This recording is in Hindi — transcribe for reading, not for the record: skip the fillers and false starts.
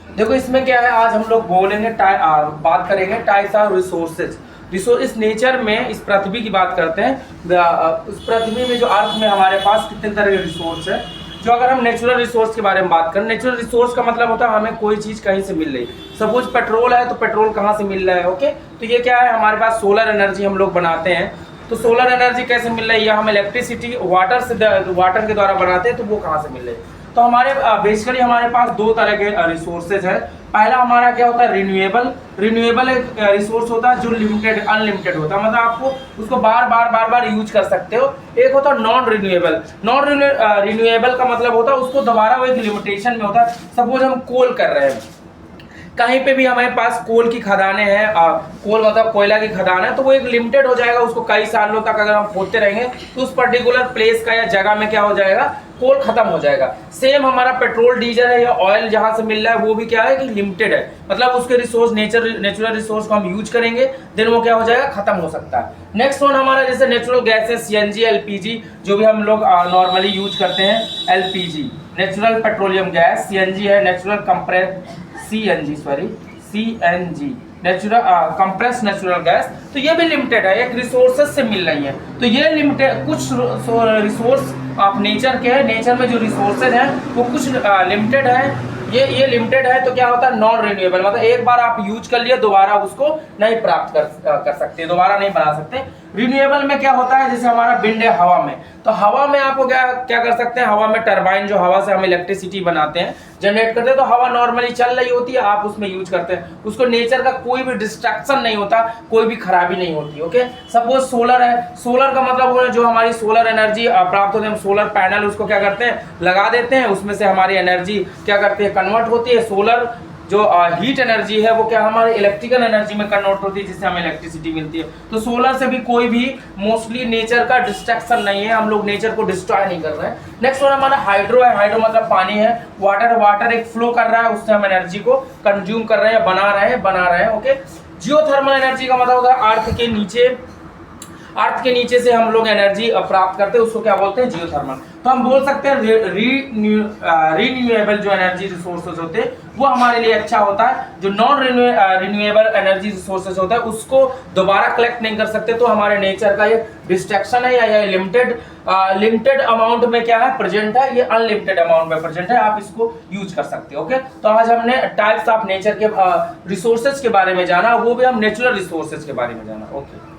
देखो इसमें क्या है, आज हम लोग बोलेंगे बात करेंगे टाइप्स ऑफ रिसोर्सेज। इस नेचर में, इस पृथ्वी की बात करते हैं। उस पृथ्वी में जो अर्थ में हमारे पास कितने तरह के रिसोर्स है। जो अगर हम नेचुरल रिसोर्स के बारे में बात करें, नेचुरल रिसोर्स का मतलब होता है हमें कोई चीज़ कहीं से मिल रही। सपोज पेट्रोल है तो पेट्रोल कहाँ से मिल रहा है, ओके। तो ये क्या है, हमारे पास सोलर एनर्जी हम लोग बनाते हैं। तो सोलर एनर्जी कैसे मिल रही है, या हम इलेक्ट्रिसिटी वाटर के द्वारा बनाते हैं, तो वो कहाँ से मिल रही है। तो हमारे बेसिकली हमारे पास दो तरह के रिसोर्सेज है। पहला हमारा क्या होता है, रिन्यूएबल एक रिसोर्स होता है जो लिमिटेड अनलिमिटेड होता है, मतलब आपको उसको बार बार यूज कर सकते हो। एक होता है नॉन रिन्यूएबल का मतलब होता है उसको दोबारा वो एक लिमिटेशन में होता है। सपोज हम कोल कर रहे हैं, कहीं पे भी हमारे पास कोल की खदानें हैं, कोल मतलब कोयला की खदान है, तो वो एक लिमिटेड हो जाएगा। उसको कई सालों तक अगर हम खोदते रहेंगे तो उस पर्टिकुलर प्लेस का या जगह में क्या हो जाएगा, कोल खत्म हो जाएगा। सेम हमारा पेट्रोल डीजल है या ऑयल जहां से मिल रहा है वो भी क्या है कि लिमिटेड है, मतलब उसके रिसोर्स नेचुरल रिसोर्स को हम यूज करेंगे, देन वो क्या हो जाएगा, खत्म हो सकता है। नेक्स्ट वन हमारा जैसे नेचुरल गैस है, सीएनजी, एलपीजी, जो भी हम लोग नॉर्मली यूज करते हैं। LPG natural petroleum gas, CNG है natural CNG natural compress natural gas. तो ये भी लिमिटेड है, एक रिसोर्सेज से मिल रही है। तो ये लिमिटेड कुछ रिसोर्स ऑफ नेचर के हैं, नेचर में जो रिसोर्सेज हैं वो कुछ लिमिटेड है। ये लिमिटेड है तो क्या होता है, नॉन रिन्यूएबल, मतलब एक बार आप यूज कर लिए दोबारा उसको नहीं प्राप्त कर सकते, दोबारा नहीं बना सकते। रिन्यूएबल में क्या होता है, जैसे हमारा विंड है हवा में, तो हवा में आपको क्या कर सकते हैं, हवा में टरबाइन, जो हवा से हम इलेक्ट्रिसिटी बनाते हैं, जनरेट करते हैं, तो हवा नॉर्मली चल रही होती है, आप उसमें यूज करते हैं, उसको नेचर का कोई भी डिस्ट्रक्शन नहीं होता, कोई भी खराबी नहीं होती, ओके। सपोज सोलर है, सोलर का मतलब जो हमारी सोलर एनर्जी प्राप्त होती है, हम सोलर पैनल उसको क्या करते हैं, लगा देते हैं, उसमें से हमारी एनर्जी क्या करती है, कन्वर्ट होती है। सोलर जो हीट एनर्जी है वो क्या हमारे इलेक्ट्रिकल एनर्जी में कन्वर्ट होती है, जिससे हमें इलेक्ट्रिसिटी मिलती है। तो सोलर से भी कोई भी मोस्टली नेचर का डिस्ट्रक्शन नहीं है, हम लोग नेचर को डिस्ट्रॉय नहीं कर रहे हैं। नेक्स्ट वन हमारा हाइड्रो है, हाइड्रो मतलब पानी है, वाटर एक फ्लो कर रहा है, उससे हम एनर्जी को कंज्यूम कर रहे हैं, बना रहे हैं, ओके। जियोथर्मल एनर्जी का मतलब होता है अर्थ के नीचे से हम लोग एनर्जी प्राप्त करते हैं, उसको क्या बोलते हैं, जियोथर्मल। तो हम बोल सकते हैं रिन्यूएबल जो एनर्जी रिसोर्सेज होते हैं वो हमारे लिए अच्छा होता है। जो नॉन रिन्यूएबल एनर्जी रिसोर्सेज होता है उसको दोबारा कलेक्ट नहीं कर सकते, तो हमारे नेचर का ये डिस्ट्रक्शन है, या ये लिमिटेड अमाउंट में क्या है प्रेजेंट है, ये अनलिमिटेड अमाउंट में प्रेजेंट है, आप इसको यूज कर सकते हो, ओके। तो आज हमने टाइप्स ऑफ नेचर के रिसोर्सेज के बारे में जाना, वो भी हम नेचुरल रिसोर्सेज के बारे में जाना, ओके।